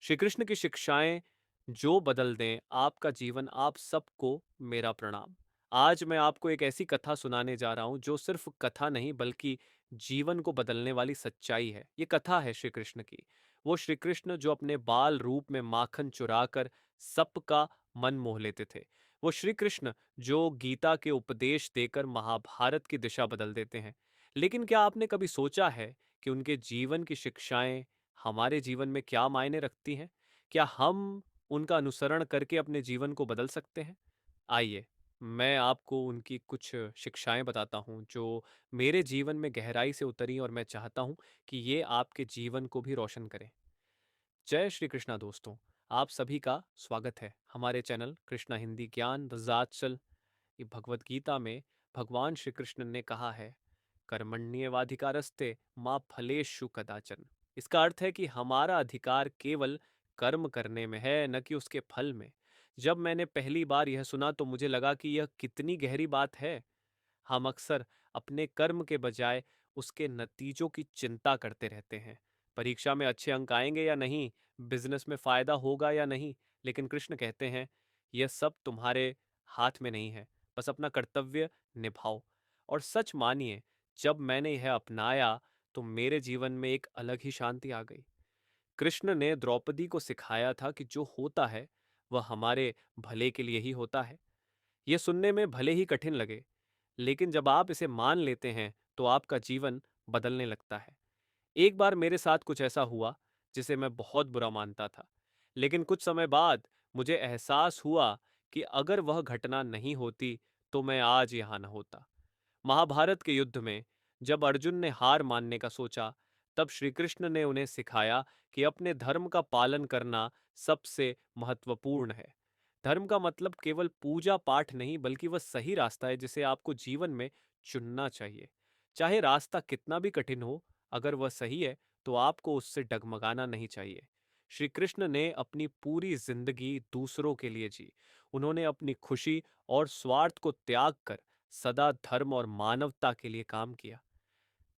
श्री कृष्ण की शिक्षाएं जो बदल दें आपका जीवन, आप सबको मेरा प्रणाम। आज मैं आपको एक ऐसी कथा सुनाने जा रहा हूं जो सिर्फ कथा नहीं बल्कि जीवन को बदलने वाली सच्चाई है। ये कथा है श्री कृष्ण की। वो श्री कृष्ण जो अपने बाल रूप में माखन चुराकर सबका मन मोह लेते थे। वो श्री कृष्ण जो गीता के उपदेश देकर महाभारत की दिशा बदल देते हैं। लेकिन क्या आपने कभी सोचा है कि उनके जीवन की शिक्षाएं हमारे जीवन में क्या मायने रखती हैं? क्या हम उनका अनुसरण करके अपने जीवन को बदल सकते हैं? आइए, मैं आपको उनकी कुछ शिक्षाएँ बताता हूँ, जो मेरे जीवन में गहराई से उतरी और मैं चाहता हूँ कि ये आपके जीवन को भी रोशन करें। जय श्री कृष्णा दोस्तों, आप सभी का स्वागत है हमारे चैनल कृष्णा हिंदी ज्ञान रज़ाचल। ये भगवत गीता में भगवान श्री कृष्ण ने कहा है, कर्मण्येवाधिकारस्ते मा फलेषु कदाचन। इसका अर्थ है कि हमारा अधिकार केवल कर्म करने में है, न कि उसके फल में। जब मैंने पहली बार यह सुना तो मुझे लगा कि यह कितनी गहरी बात है। हम अक्सर अपने कर्म के बजाय उसके नतीजों की चिंता करते रहते हैं। परीक्षा में अच्छे अंक आएंगे या नहीं, बिजनेस में फायदा होगा या नहीं। लेकिन कृष्ण कहते हैं, यह सब तुम्हारे हाथ में नहीं है, बस अपना कर्तव्य निभाओ। और सच मानिए, जब मैंने यह अपनाया तो मेरे जीवन में एक अलग ही शांति आ गई। कृष्ण ने द्रौपदी को सिखाया था कि जो होता है वह हमारे भले के लिए ही होता है। यह सुनने में भले ही कठिन लगे, लेकिन जब आप इसे मान लेते हैं तो आपका जीवन बदलने लगता है। एक बार मेरे साथ कुछ ऐसा हुआ जिसे मैं बहुत बुरा मानता था, लेकिन कुछ समय बाद मुझे एहसास हुआ कि अगर वह घटना नहीं होती तो मैं आज यहाँ न होता। महाभारत के युद्ध में जब अर्जुन ने हार मानने का सोचा, तब श्री कृष्ण ने उन्हें सिखाया कि अपने धर्म का पालन करना सबसे महत्वपूर्ण है। धर्म का मतलब केवल पूजा पाठ नहीं, बल्कि वह सही रास्ता है जिसे आपको जीवन में चुनना चाहिए। चाहे रास्ता कितना भी कठिन हो, अगर वह सही है तो आपको उससे डगमगाना नहीं चाहिए। श्री कृष्ण ने अपनी पूरी जिंदगी दूसरों के लिए जी। उन्होंने अपनी खुशी और स्वार्थ को त्याग कर सदा धर्म और मानवता के लिए काम किया।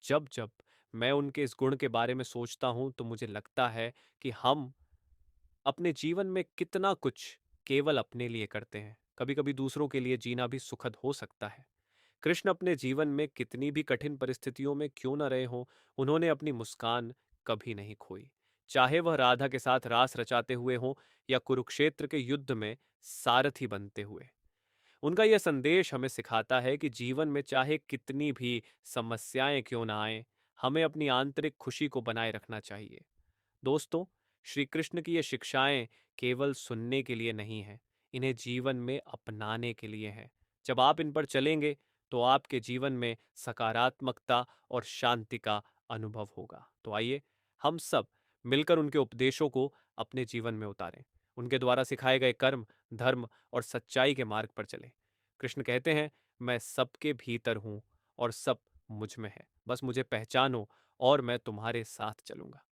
जब जब मैं उनके इस गुण के बारे में सोचता हूं तो मुझे लगता है कि हम अपने जीवन में कितना कुछ केवल अपने लिए करते हैं। कभी कभी दूसरों के लिए जीना भी सुखद हो सकता है। कृष्ण अपने जीवन में कितनी भी कठिन परिस्थितियों में क्यों न रहे हों, उन्होंने अपनी मुस्कान कभी नहीं खोई। चाहे वह राधा के साथ रास रचाते हुए हों या कुरुक्षेत्र के युद्ध में सारथी बनते हुए। उनका यह संदेश हमें सिखाता है कि जीवन में चाहे कितनी भी समस्याएं क्यों ना आए, हमें अपनी आंतरिक खुशी को बनाए रखना चाहिए। दोस्तों, श्री कृष्ण की ये शिक्षाएं केवल सुनने के लिए नहीं हैं, इन्हें जीवन में अपनाने के लिए हैं। जब आप इन पर चलेंगे तो आपके जीवन में सकारात्मकता और शांति का अनुभव होगा। तो आइए, हम सब मिलकर उनके उपदेशों को अपने जीवन में उतारें। उनके द्वारा सिखाए गए कर्म, धर्म और सच्चाई के मार्ग पर चलें। कृष्ण कहते हैं, मैं सबके भीतर हूं और सब मुझ में है। बस मुझे पहचानो और मैं तुम्हारे साथ चलूंगा।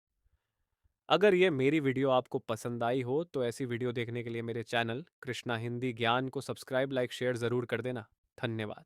अगर ये मेरी वीडियो आपको पसंद आई हो तो ऐसी वीडियो देखने के लिए मेरे चैनल कृष्णा हिंदी ज्ञान को सब्सक्राइब, लाइक, शेयर ज़रूर कर देना। धन्यवाद।